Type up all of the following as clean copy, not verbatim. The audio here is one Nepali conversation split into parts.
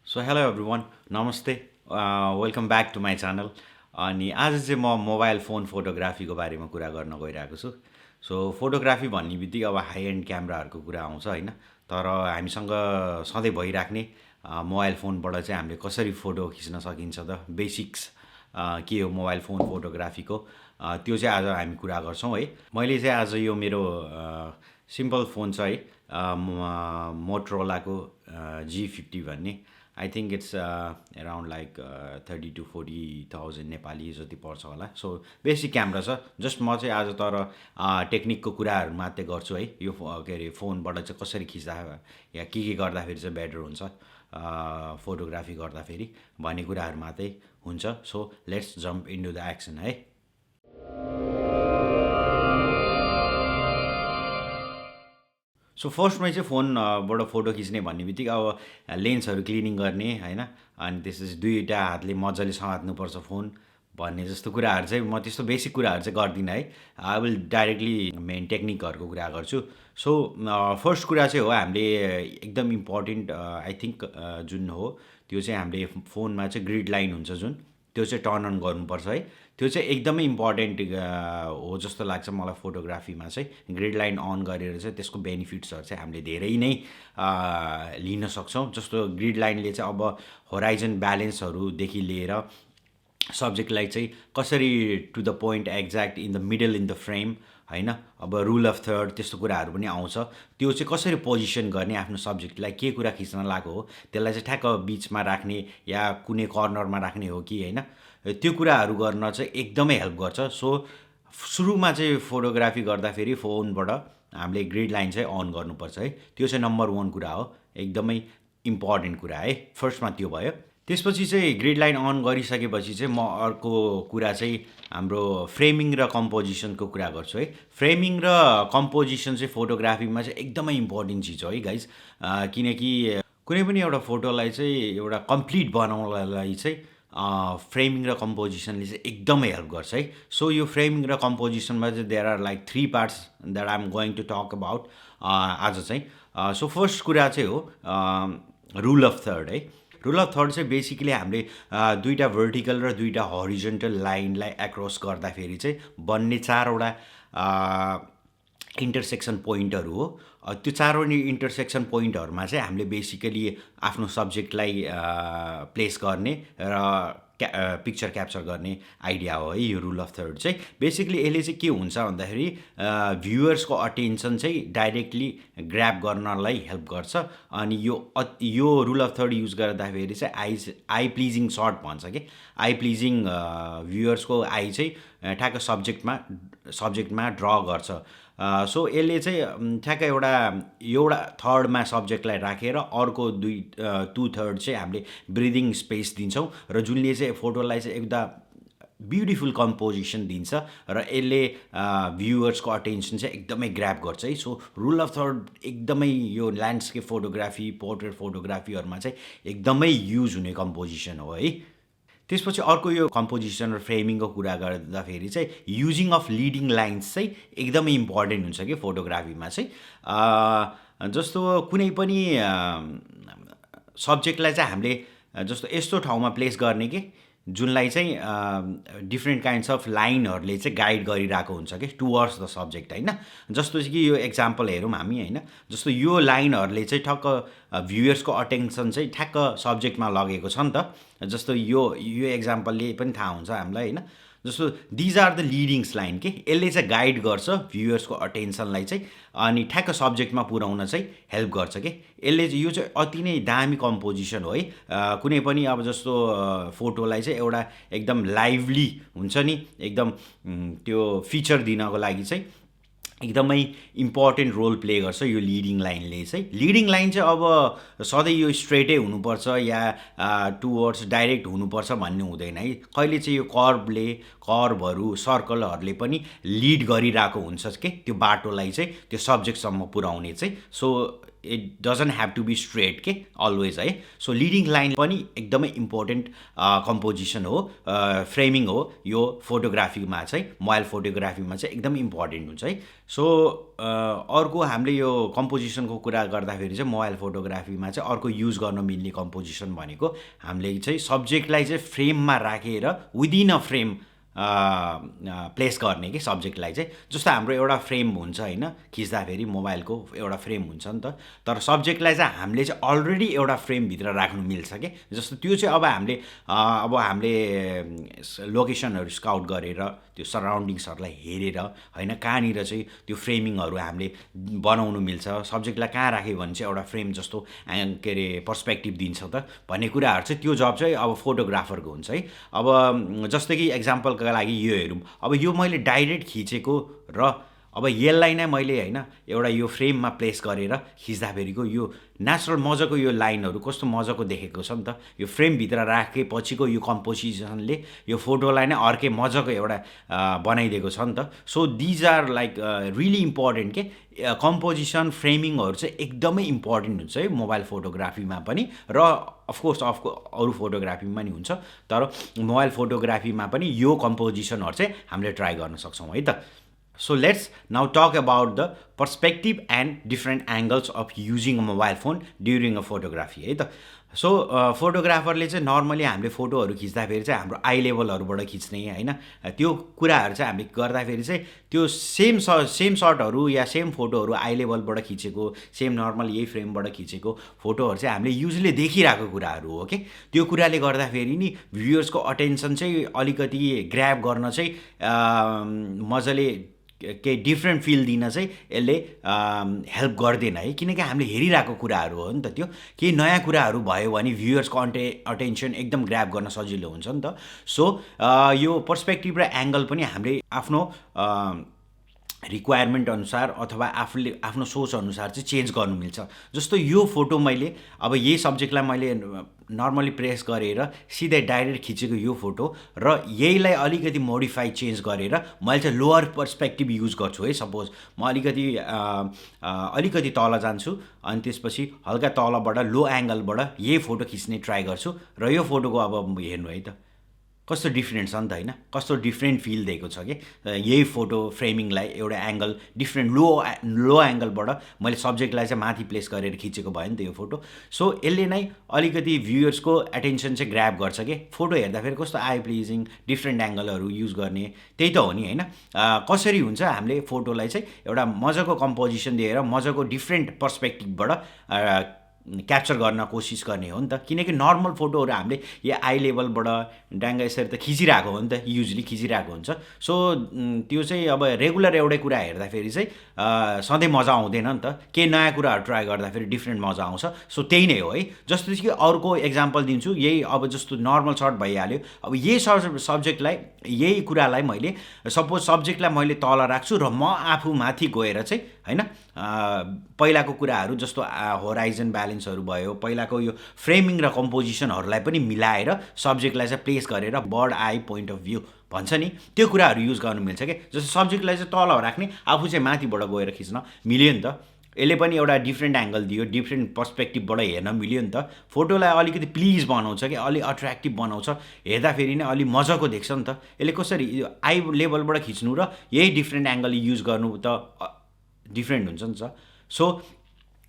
सो हेलो एभ्रिवान नमस्ते welcome back to my channel अनि आज चाहिँ म मोबाइल फोन फोटोग्राफीको बारेमा कुरा गर्न गइरहेको छु सो फोटोग्राफी भन्ने बित्तिकै अब हाई एन्ड क्यामेराहरूको कुरा आउँछ होइन तर हामीसँग सधैँ भइराख्ने मोबाइल फोनबाट चाहिँ हामीले कसरी फोटो खिच्न सकिन्छ त बेसिक्स के हो मोबाइल फोन फोटोग्राफीको त्यो चाहिँ आज हामी कुरा गर्छौँ है मैले चाहिँ आज यो मेरो सिम्पल फोन छ है मोटरोलाको G50 भन्ने I think it's around like 30,000 to 40,000 Nepali जति पर्छ होला सो बेसिक क्यामेरा छ जस्ट म चाहिँ आज तर टेक्निकको कुराहरू मात्रै गर्छु है यो के अरे फोनबाट चाहिँ कसरी खिच्दा या के गर्दाफेरि चाहिँ बेटर हुन्छ फोटोग्राफी गर्दाफेरि भन्ने कुराहरू मात्रै हुन्छ so let's jump into the action है सो फर्स्टमै चाहिँ फोनबाट फोटो खिच्ने भन्ने बित्तिकै अब लेन्सहरू क्लिनिङ गर्ने होइन अनि त्यसपछि दुईवटा हातले मजाले समात्नुपर्छ फोन भन्ने जस्तो कुराहरू चाहिँ म त्यस्तो बेसिक कुराहरू चाहिँ गर्दिनँ है आई विल डाइरेक्टली मेन टेक्निकहरूको कुरा गर्छु सो फर्स्ट कुरा चाहिँ हो हामीले एकदम इम्पोर्टेन्ट आई थिङ्क जुन हो त्यो चाहिँ हामीले फोनमा चाहिँ ग्रिड लाइन हुन्छ जुन त्यो चाहिँ टर्न अन गर्नुपर्छ है त्यो चाहिँ एकदमै इम्पोर्टेन्ट हो जस्तो लाग्छ मलाई फोटोग्राफीमा चाहिँ ग्रिड लाइन अन गरेर चाहिँ त्यसको बेनिफिट्सहरू चाहिँ हामीले धेरै नै लिन सक्छौँ जस्तो ग्रिड लाइनले चाहिँ अब होराइजन ब्यालेन्सहरूदेखि लिएर सब्जेक्टलाई चाहिँ कसरी to the point exact in the middle in the frame होइन अब रुल अफ थर्ड त्यस्तो कुराहरू पनि आउँछ त्यो चाहिँ कसरी पोजिसन गर्ने आफ्नो सब्जेक्टलाई के कुरा खिच्न लागेको हो त्यसलाई चाहिँ ठ्याक्क बिचमा राख्ने या कुनै कर्नरमा राख्ने हो कि होइन त्यो कुराहरू गर्न चाहिँ एकदमै हेल्प गर्छ सो सुरुमा चाहिँ फोटोग्राफी गर्दाफेरि फोनबाट हामीले ग्रिड लाइन चाहिँ अन गर्नुपर्छ है त्यो चाहिँ नम्बर 1 कुरा हो एकदमै इम्पोर्टेन्ट कुरा है फर्स्टमा त्यो भयो त्यसपछि चाहिँ ग्रिड लाइन अन गरिसकेपछि चाहिँ म अर्को कुरा चाहिँ हाम्रो फ्रेमिङ र कम्पोजिसनको कुरा गर्छु है फ्रेमिङ र कम्पोजिसन चाहिँ फोटोग्राफीमा चाहिँ एकदमै इम्पोर्टेन्ट चिज हो है गाइज किनकि कुनै पनि एउटा फोटोलाई चाहिँ एउटा कम्प्लिट बनाउनलाई चाहिँ फ्रेमिङ र कम्पोजिसनले चाहिँ एकदमै हेल्प गर्छ है सो यो फ्रेमिङ र कम्पोजिसनमा चाहिँ there are like 3 parts that I am going to talk about आज चाहिँ सो फर्स्ट कुरा चाहिँ हो रुल अफ थर्ड है रुल अफ थर्ड चाहिँ बेसिकली हामीले दुईवटा भर्टिकल र दुईवटा हरिजोन्टल लाइनलाई एक्रस गर्दाफेरि चाहिँ बन्ने 4वटा इन्टरसेक्सन पोइन्टहरू हो त्यो 4वटा इन्टरसेक्सन पोइन्टहरूमा चाहिँ हामीले बेसिकली आफ्नो सब्जेक्टलाई प्लेस गर्ने र पिक्चर क्याप्चर गर्ने आइडिया हो है यो रुल अफ थर्ड चाहिँ बेसिकली यसले चाहिँ के हुन्छ भन्दाखेरि भ्युवर्सको अटेन्सन चाहिँ डाइरेक्टली ग्र्याब गर्नलाई हेल्प गर्छ अनि यो रुल अफ थर्ड युज गर्दाखेरि चाहिँ आई प्लिजिङ सर्ट भन्छ कि आई प्लिजिङ भ्युवर्सको आई चाहिँ ठ्याक्क सब्जेक्टमा ड्र गर्छ सो यसले चाहिँ ठ्याक्क एउटा थर्डमा सब्जेक्टलाई राखेर अर्को 2/3 चाहिँ हामीले ब्रिदिङ स्पेस दिन्छौँ र जुनले चाहिँ फोटोलाई चाहिँ एकदम ब्युटिफुल कम्पोजिसन दिन्छ र यसले भ्युवर्सको अटेन्सन चाहिँ एकदमै ग्र्याब गर्छ है सो रुल अफ थर्ड एकदमै यो ल्यान्डस्केप फोटोग्राफी पोर्ट्रेट फोटोग्राफीहरूमा चाहिँ एकदमै युज हुने कम्पोजिसन हो है त्यसपछि अर्को यो कम्पोजिसन र फ्रेमिङको कुरा गर्दाफेरि चाहिँ युजिङ अफ लिडिङ लाइन्स चाहिँ एकदमै इम्पोर्टेन्ट हुन्छ कि फोटोग्राफीमा चाहिँ जस्तो कुनै पनि सब्जेक्टलाई चाहिँ हामीले जस्तो यस्तो ठाउँमा प्लेस गर्ने कि जुनलाई चाहिँ डिफ्रेन्ट काइन्ड्स अफ लाइनहरूले चाहिँ गाइड गरिरहेको हुन्छ कि टुवर्ड्स द सब्जेक्ट होइन जस्तो चाहिँ कि यो एक्जाम्पल हेरौँ हामी होइन जस्तो यो लाइनहरूले चाहिँ ठक्क भ्युवर्सको अटेन्सन चाहिँ ठ्याक्क सब्जेक्टमा लगेको छ नि त जस्तो यो एक्जाम्पलले पनि थाहा हुन्छ हामीलाई होइन जस्तो दिज आर द लिडिङ्स लाइन के यसले चाहिँ गाइड गर्छ भ्युवर्सको अटेन्सनलाई चाहिँ अनि ठ्याक्क सब्जेक्टमा पुर्याउन चाहिँ हेल्प गर्छ कि यसले चाहिँ यो चाहिँ अति नै दामी कम्पोजिसन हो है कुनै पनि अब जस्तो फोटोलाई चाहिँ एउटा एकदम लाइभली हुन्छ नि एकदम त्यो फिचर दिनको लागि चाहिँ एकदमै इम्पोर्टेन्ट रोल प्ले गर्छ यो लिडिङ लाइनले चाहिँ लिडिङ लाइन चाहिँ अब सधैँ यो स्ट्रेटै हुनुपर्छ या टुवर्ड्स डाइरेक्ट हुनुपर्छ भन्ने हुँदैन है कहिले चाहिँ यो कर्भहरू सर्कलहरूले पनि लिड गरिरहेको हुन्छ के त्यो बाटोलाई चाहिँ त्यो सब्जेक्टसम्म पुर्याउने चाहिँ so it doesn't have to be straight के अलवेज है। सो लिडिङ लाइन पनि एकदमै इम्पोर्टेन्ट कम्पोजिसन हो, फ्रेमिङ हो यो फोटोग्राफीमा चाहिँ, मोबाइल फोटोग्राफीमा चाहिँ एकदम इम्पोर्टेन्ट हुन्छ है। सो अर्को हामीले यो कम्पोजिसनको कुरा गर्दाखेरि चाहिँ मोबाइल फोटोग्राफीमा चाहिँ अर्को युज गर्न मिल्ने कम्पोजिसन भनेको हामीले चाहिँ सब्जेक्टलाई चाहिँ फ्रेममा राखेर विदिन अ फ्रेम प्लेस गर्ने कि सब्जेक्टलाई चाहिँ। जस्तो हाम्रो एउटा फ्रेम हुन्छ होइन, खिच्दाखेरि मोबाइलको एउटा फ्रेम हुन्छ नि त, तर सब्जेक्टलाई चाहिँ हामीले चाहिँ अलरेडी एउटा फ्रेमभित्र राख्नु मिल्छ कि। जस्तो त्यो चाहिँ अब हामीले लोकेसनहरू स्काउट गरेर त्यो सराउन्डिङ्सहरूलाई हेरेर होइन, कहाँनिर चाहिँ त्यो फ्रेमिङहरू हामीले बनाउनु मिल्छ, सब्जेक्टलाई कहाँ राख्यो भने चाहिँ एउटा फ्रेम जस्तो के अरे पर्सपेक्टिभ दिन्छ त भन्ने कुराहरू चाहिँ त्यो जब चाहिँ अब फोटोग्राफरको हुन्छ है। अब जस्तै कि एक्जाम्पलको लागि यो हेरौँ, अब यो मैले डाइरेक्ट खिचेको र अब यसलाई नै मैले होइन एउटा यो फ्रेममा प्लेस गरेर खिच्दाखेरिको यो नेचुरल मजाको यो लाइनहरू कस्तो मजाको देखेको छ नि त। यो फ्रेमभित्र राखेपछिको यो कम्पोजिसनले यो फोटोलाई नै अर्कै मजाको एउटा बनाइदिएको छ नि त। So these are like really important के, कम्पोजिसन फ्रेमिङहरू चाहिँ एकदमै इम्पोर्टेन्ट हुन्छ है मोबाइल फोटोग्राफीमा पनि, र अफकोर्स अरू फोटोग्राफीमा नि हुन्छ, तर मोबाइल फोटोग्राफीमा पनि यो कम्पोजिसनहरू चाहिँ हामीले ट्राई गर्न सक्छौँ है त। So let's now talk about the perspective and different angles of using a mobile phone during a photography है त। सो फोटोग्राफरले चाहिँ नर्मली हामीले फोटोहरू खिच्दाखेरि चाहिँ हाम्रो आई लेभलहरूबाट खिच्ने होइन, त्यो कुराहरू चाहिँ हामीले गर्दाखेरि चाहिँ त्यो सेम सर्टहरू या सेम फोटोहरू आई लेभलबाट खिचेको, सेम नर्मल यही फ्रेमबाट खिचेको फोटोहरू चाहिँ हामीले युजली देखिरहेको कुराहरू हो कि। त्यो कुराले गर्दाखेरि नि भ्युयर्सको अटेन्सन चाहिँ अलिकति ग्र्याब गर्न चाहिँ मजाले केही डिफ्रेन्ट फिल दिन चाहिँ यसले हेल्प गर्दैन है, किनकि हामीले हेरिरहेको कुराहरू हो नि त। त्यो केही नयाँ कुराहरू भयो भने भ्युयर्सको अटेन्सन एकदम ग्र्याब गर्न सजिलो हुन्छ नि त। सो यो पर्सपेक्टिभ र एङ्गल पनि हामीले आफ्नो रिक्वायरमेन्ट अनुसार अथवा आफूले आफ्नो सोच अनुसार चाहिँ चेन्ज गर्नु मिल्छ। जस्तो यो फोटो मैले अब यही सब्जेक्टलाई मैले नर्मली प्रेस गरेर सिधै डाइरेक्ट खिचेको यो फोटो र यहीलाई अलिकति मोडिफाई चेन्ज गरेर मैले चाहिँ लोअर पर्सपेक्टिभ युज गर्छु है। सपोज म अलिकति तल जान्छु अनि त्यसपछि हल्का तलबाट लो एङ्गलबाट यही फोटो खिच्ने ट्राई गर्छु र यो फोटोको अब हेर्नु है त कस्तो डिफ्रेन्ट छ नि त होइन, कस्तो डिफ्रेन्ट फिल दिएको छ कि। यही फोटो फ्रेमिङलाई एउटा एङ्गल डिफ्रेन्ट लो एङ्गलबाट मैले सब्जेक्टलाई चाहिँ माथि प्लेस गरेर खिचेको भयो नि त यो फोटो। सो यसले नै अलिकति भ्युयर्सको एटेन्सन चाहिँ ग्र्याब गर्छ कि, फोटो हेर्दाखेरि कस्तो आई प्लिजिङ डिफ्रेन्ट एङ्गलहरू युज गर्ने, त्यही त हो नि होइन। कसरी हुन्छ हामीले फोटोलाई चाहिँ एउटा मजाको कम्पोजिसन दिएर मजाको डिफ्रेन्ट पर्सपेक्टिभबाट क्याप्चर गर्न कोसिस गर्ने हो नि त। किनकि नर्मल फोटोहरू हामीले यो आई लेभलबाट ड्याङ्ग यसरी त खिचिरहेको हो नि त, युजली खिचिरहेको हुन्छ। सो त्यो चाहिँ अब रेगुलर एउटै कुरा हेर्दाखेरि चाहिँ सधैँ मजा आउँदैन नि त, केही नयाँ कुराहरू ट्राई गर्दाखेरि डिफ्रेन्ट मजा आउँछ। सो त्यही नै हो है। जस्तो कि अर्को एक्जाम्पल दिन्छु, यही अब जस्तो नर्मल सर्ट भइहाल्यो, अब यही सब्जेक्टलाई यही कुरालाई मैले सपोज सब्जेक्टलाई मैले तल राख्छु र म आफू माथि गएर चाहिँ होइन पहिलाको कुराहरू जस्तो होराइजन ब्यालेन्सहरू भयो, पहिलाको यो फ्रेमिङ र कम्पोजिसनहरूलाई पनि मिलाएर सब्जेक्टलाई चाहिँ प्लेस गरेर bird I point of view भन्छ नि, त्यो कुराहरू युज गर्नु मिल्छ कि। जस्तो सब्जेक्टलाई चाहिँ तल राख्ने, आफू चाहिँ माथिबाट गएर खिच्न मिल्यो नि त। यसले पनि एउटा डिफ्रेन्ट एङ्गल दियो, डिफ्रेन्ट पर्सपेक्टिभबाट हेर्न मिल्यो नि त। फोटोलाई अलिकति प्लिज बनाउँछ कि, अलिक अट्र्याक्टिभ बनाउँछ, हेर्दाखेरि नै अलिक मजाको देख्छ नि त। यसले कसरी आई लेभलबाट खिच्नु र यही डिफ्रेन्ट एङ्गल युज गर्नु त डिफ्रेन्ट हुन्छ नि त। सो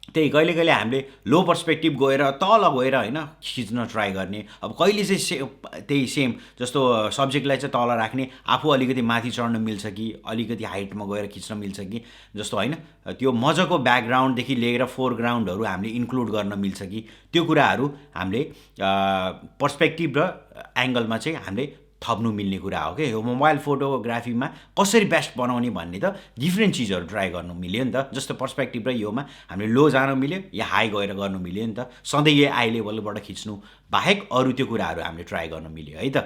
त्यही कहिले कहिले हामीले लो पर्सपेक्टिभ गएर तल गएर होइन खिच्न ट्राई गर्ने, अब कहिले चाहिँ त्यही सेम जस्तो सब्जेक्टलाई चाहिँ तल राख्ने, आफू अलिकति माथि चढ्न मिल्छ कि, अलिकति हाइटमा गएर खिच्न मिल्छ कि, जस्तो होइन त्यो मजाको ब्याकग्राउन्डदेखि लिएर फोरग्राउन्डहरू हामीले इन्क्लुड गर्न मिल्छ कि, त्यो कुराहरू हामीले पर्सपेक्टिभ र एङ्गलमा चाहिँ हामीले थप्नु मिल्ने कुरा हो कि। यो मोबाइल फोटोग्राफीमा कसरी बेस्ट बनाउने भन्ने त डिफ्रेन्ट चिजहरू ट्राई गर्नु मिल्यो नि त। जस्तो पर्सपेक्टिभ र योमा हामीले लो जानु मिल्यो या हाई गएर गर्नु मिल्यो नि त। सधैँ यही आई लेभलबाट खिच्नु बाहेक अरू त्यो कुराहरू हामीले ट्राई गर्न मिल्यो है त।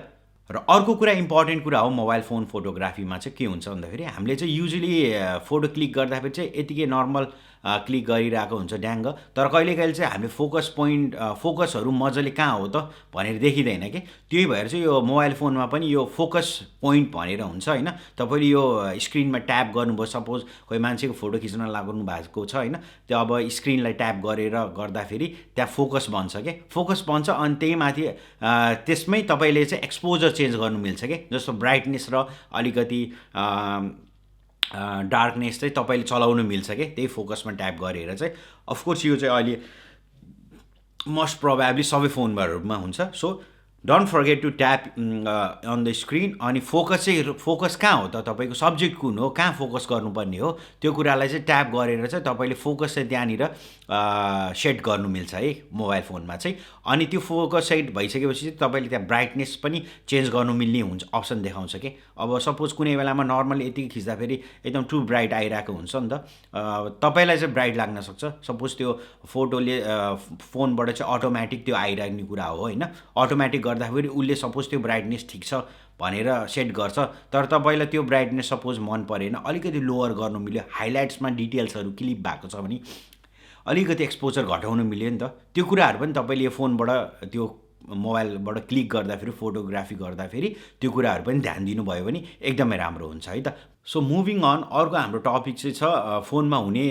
र अर्को कुरा इम्पोर्टेन्ट कुरा हो मोबाइल फोन फोटोग्राफीमा चाहिँ के हुन्छ भन्दाखेरि हामीले चाहिँ युजली फोटो क्लिक गर्दाखेरि चाहिँ यतिकै नर्मल क्लिक गरिरहेको हुन्छ ड्याङ्ग। तर कहिलेकाहीँ चाहिँ हामी फोकसहरू मजाले कहाँ हो त भनेर देखिँदैन कि। त्यही भएर चाहिँ यो मोबाइल फोनमा पनि यो फोकस पोइन्ट भनेर हुन्छ होइन। तपाईँले यो स्क्रिनमा ट्याप गर्नुभयो, सपोज कोही मान्छेको फोटो खिच्न लाग्नु भएको छ होइन, त्यो अब स्क्रिनलाई ट्याप गरेर गर्दाखेरि त्यहाँ फोकस बन्छ के, फोकस बन्छ। अनि त्यही माथि त्यसमै तपाईँले चाहिँ एक्सपोजर चेन्ज गर्नु मिल्छ कि, जस्तो ब्राइटनेस र अलिकति डार्कनेस चाहिँ तपाईँले चलाउनु मिल्छ कि त्यही फोकसमा ट्याप गरेर चाहिँ। अफकोर्स यो चाहिँ अहिले मोस्ट प्रोबेबली सबै फोनहरूमा हुन्छ। So don't forget to tap on the screen. अनि फोकस कहाँ हो त, तपाईँको सब्जेक्ट कुन हो, कहाँ फोकस गर्नुपर्ने हो, त्यो कुरालाई चाहिँ ट्याप गरेर चाहिँ तपाईँले फोकस चाहिँ त्यहाँनिर सेट गर्नु मिल्छ है मोबाइल फोनमा चाहिँ। अनि त्यो फोकस सेट भइसकेपछि चाहिँ तपाईँले त्यहाँ ब्राइटनेस पनि चेन्ज गर्नु मिल्ने हुन्छ, अप्सन देखाउँछ कि। अब सपोज कुनै बेलामा नर्मली यतिकै खिच्दाखेरि एकदम टु ब्राइट आइरहेको हुन्छ नि त, तपाईँलाई चाहिँ ब्राइट लाग्न सक्छ। सपोज त्यो फोटोले फोनबाट चाहिँ अटोमेटिक त्यो आइराख्ने कुरा हो होइन, अटोमेटिक गर्दाखेरि उसले सपोज त्यो ब्राइटनेस ठिक छ भनेर सेट गर्छ, तर तपाईँलाई त्यो ब्राइटनेस सपोज मन परेन, अलिकति लोवर गर्नु मिल्यो, हाइलाइट्समा डिटेल्सहरू क्लिप भएको छ भने अलिकति एक्सपोजर घटाउनु मिल्यो नि त। त्यो कुराहरू पनि तपाईँले यो फोनबाट त्यो मोबाइलबाट क्लिक गर्दाखेरि, फोटोग्राफी गर्दाखेरि त्यो कुराहरू पनि ध्यान दिनुभयो भने एकदमै राम्रो हुन्छ है त। सो मुभिङ अन, अर्को हाम्रो टपिक चाहिँ छ फोनमा हुने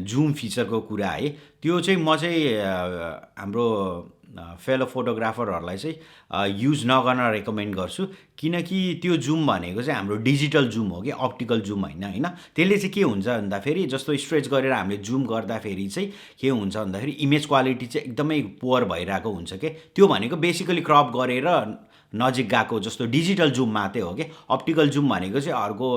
जुम फिचरको कुरा है। त्यो चाहिँ म चाहिँ हाम्रो फेलो फोटोग्राफरहरूलाई चाहिँ युज नगर्न रेकमेन्ड गर्छु, किनकि त्यो जुम भनेको चाहिँ हाम्रो डिजिटल जुम हो कि अप्टिकल जुम होइन। त्यसले चाहिँ के हुन्छ भन्दाखेरि, जस्तो स्ट्रेच गरेर हामीले जुम गर्दाखेरि चाहिँ के हुन्छ भन्दाखेरि इमेज क्वालिटी चाहिँ एकदमै पुवर भइरहेको हुन्छ कि। त्यो भनेको बेसिकली क्रप गरेर नजिक गएको जस्तो डिजिटल जुम मात्रै हो कि। अप्टिकल जुम भनेको चाहिँ अर्को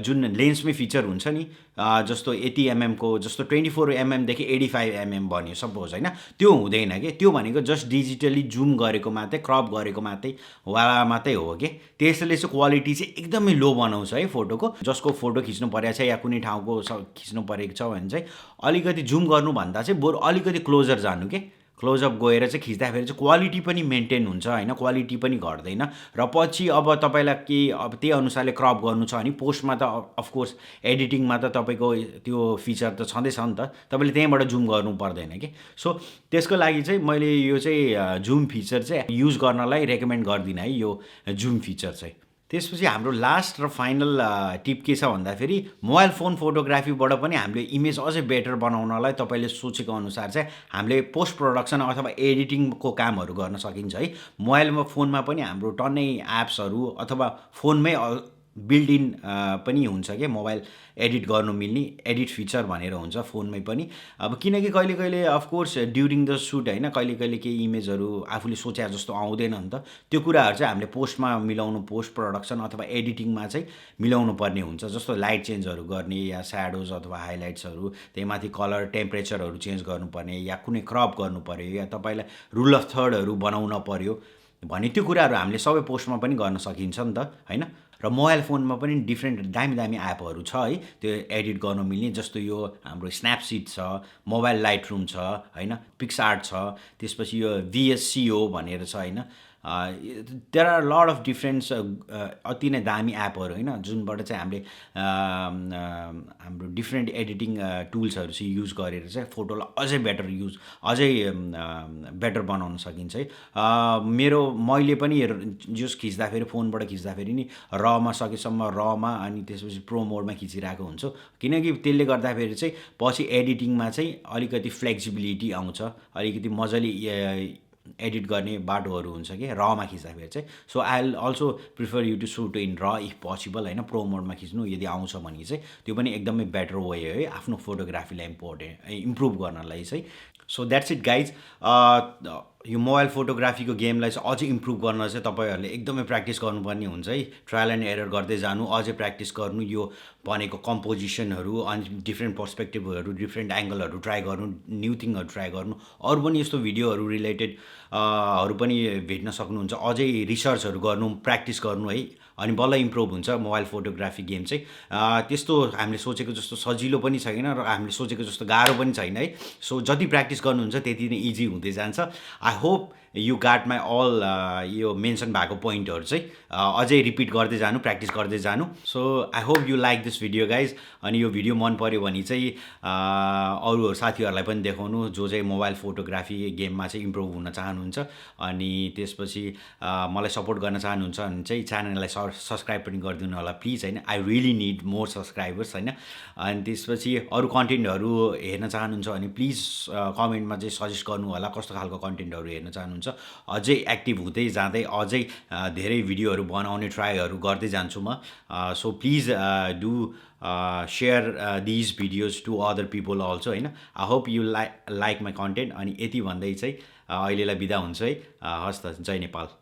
जुन लेन्समै फिचर हुन्छ नि, जस्तो 80 mm को, जस्तो 24 mm देखि 85 mm भन्यो सपोज होइन, त्यो हुँदैन कि। त्यो भनेको जस्ट डिजिटली जुम गरेको मात्रै, क्रप गरेको मात्रै हो कि। त्यसले चाहिँ क्वालिटी चाहिँ एकदमै लो बनाउँछ है फोटोको। जसको फोटो खिच्नु परेको छ या कुनै ठाउँको खिच्नु परेको छ भने चाहिँ अलिकति जुम गर्नुभन्दा चाहिँ बरु अलिकति क्लोजर जानु के, क्लोजअप गएर चाहिँ खिच्दाखेरि चाहिँ क्वालिटी पनि मेन्टेन हुन्छ होइन, क्वालिटी पनि घट्दैन। र पछि अब तपाईँलाई के अब त्यही अनुसारले क्रप गर्नु छ भने पोस्टमा त अफकोर्स एडिटिङमा त तपाईँको त्यो फिचर त छँदैछ नि त, तपाईँले त्यहीँबाट जुम गर्नु पर्दैन कि। सो त्यसको लागि चाहिँ मैले यो चाहिँ जुम फिचर चाहिँ युज गर्नलाई रेकमेन्ड गर्दिनँ है, यो जुम फिचर चाहिँ। त्यसपछि हाम्रो लास्ट र फाइनल टिप के छ भन्दाखेरि, मोबाइल फोन फोटोग्राफीबाट पनि हामीले इमेज अझै बेटर बनाउनलाई तपाईँले सोचेको अनुसार चाहिँ हामीले पोस्ट प्रोडक्सन अथवा एडिटिङको कामहरू गर्न सकिन्छ है। मोबाइलमा फोनमा पनि हाम्रो टन्नै एप्सहरू अथवा फोनमै बिल्ड इन पनि हुन्छ क्या, मोबाइल एडिट गर्नु मिल्ने एडिट फिचर भनेर हुन्छ फोनमै पनि। अब किनकि कहिले कहिले अफकोर्स ड्युरिङ द सुट होइन, कहिले कहिले केही इमेजहरू आफूले सोचे जस्तो आउँदैन नि त, त्यो कुराहरू चाहिँ हामीले पोस्टमा मिलाउनु, पोस्ट प्रोडक्सन अथवा एडिटिङमा चाहिँ मिलाउनु पर्ने हुन्छ। जस्तो लाइट चेन्जहरू गर्ने या स्याडोज अथवा हाइलाइट्सहरू, त्यहीमाथि कलर टेम्परेचरहरू चेन्ज गर्नुपर्ने या कुनै क्रप गर्नु पऱ्यो या तपाईँलाई रुल अफ थर्डहरू बनाउन पऱ्यो भने त्यो कुराहरू हामीले सबै पोस्टमा पनि गर्न सकिन्छ नि त होइन। र मोबाइल फोनमा पनि डिफ्रेन्ट दामी एपहरू छ है त्यो एडिट गर्न मिल्ने, जस्तो यो हाम्रो स्न्यापसिट छ, मोबाइल लाइट रुम छ होइन, पिक्सआर्ट छ, त्यसपछि यो VSCO भनेर छ होइन। There are lot of different अति नै दामी एपहरू होइन, जुनबाट चाहिँ हामीले हाम्रो डिफ्रेन्ट एडिटिङ टुल्सहरू चाहिँ युज गरेर चाहिँ फोटोलाई अझै बेटर बनाउन सकिन्छ है। मैले पनि जस खिच्दाखेरि फोनबाट खिच्दाखेरि नि रमा सकेसम्म रमा अनि त्यसपछि प्रो मोडमा खिचिरहेको हुन्छु, किनकि त्यसले गर्दाखेरि चाहिँ पछि एडिटिङमा चाहिँ अलिकति फ्लेक्सिबिलिटी आउँछ, अलिकति मजाले एडिट गर्ने बाटोहरू हुन्छ कि रमा खिच्दाखेरि चाहिँ। So I will also prefer you to shoot in raw if possible होइन, प्रो मोडमा खिच्नु यदि आउँछ भने चाहिँ त्यो पनि एकदमै बेटर वे हो है आफ्नो फोटोग्राफीलाई इम्प्रुभ गर्नलाई चाहिँ। So that's it guys. यो मोबाइल फोटोग्राफीको गेमलाई चाहिँ अझै इम्प्रुभ गर्न चाहिँ तपाईँहरूले एकदमै प्र्याक्टिस गर्नुपर्ने हुन्छ है, ट्रायल एन्ड एरर गर्दै जानु, अझै प्र्याक्टिस गर्नु, यो भनेको कम्पोजिसनहरू अनि डिफ्रेन्ट पर्सपेक्टिभहरू, डिफ्रेन्ट एङ्गलहरू ट्राई गर्नु, न्यू थिङहरू ट्राई गर्नु, अरू पनि यस्तो भिडियोहरू रिलेटेड हरू पनि भेट्न सक्नुहुन्छ। अझै रिसर्चहरू गर्नु, प्र्याक्टिस गर्नु है, अनि बल्ल इम्प्रुभ हुन्छ मोबाइल फोटोग्राफी गेम चाहिँ। त्यस्तो हामीले सोचेको जस्तो सजिलो पनि छैन र हामीले सोचेको जस्तो गाह्रो पनि छैन है। सो जति प्र्याक्टिस गर्नुहुन्छ त्यति नै इजी हुँदै जान्छ। I hope you got my all यो मेन्सन भएको पोइन्टहरू चाहिँ अझै रिपिट गर्दै जानु, प्र्याक्टिस गर्दै जानु। So I hope you like this video guys. अनि यो भिडियो मन पऱ्यो भने चाहिँ अरू साथीहरूलाई पनि देखाउनु जो चाहिँ मोबाइल फोटोग्राफी गेममा चाहिँ इम्प्रुभ हुन चाहनुहुन्छ। अनि त्यसपछि मलाई सपोर्ट गर्न चाहनुहुन्छ भने चाहिँ च्यानललाई सब्सक्राइब पनि गरिदिनु होला प्लिज होइन। I really need more subscribers होइन। अनि त्यसपछि अरू कन्टेन्टहरू हेर्न चाहनुहुन्छ भने प्लिज कमेन्टमा चाहिँ सजेस्ट गर्नु होला कस्तो खालको कन्टेन्टहरू हेर्न चाहनुहुन्छ। अझै एक्टिभ हुँदै जाँदै अझै धेरै भिडियोहरू बनाउने ट्राईहरू गर्दै जान्छु म। So please do share these videos to other people also होइन। I hope you like my content. अनि यति भन्दै चाहिँ अहिलेलाई बिदा हुन्छु है। हस् त, जय नेपाल।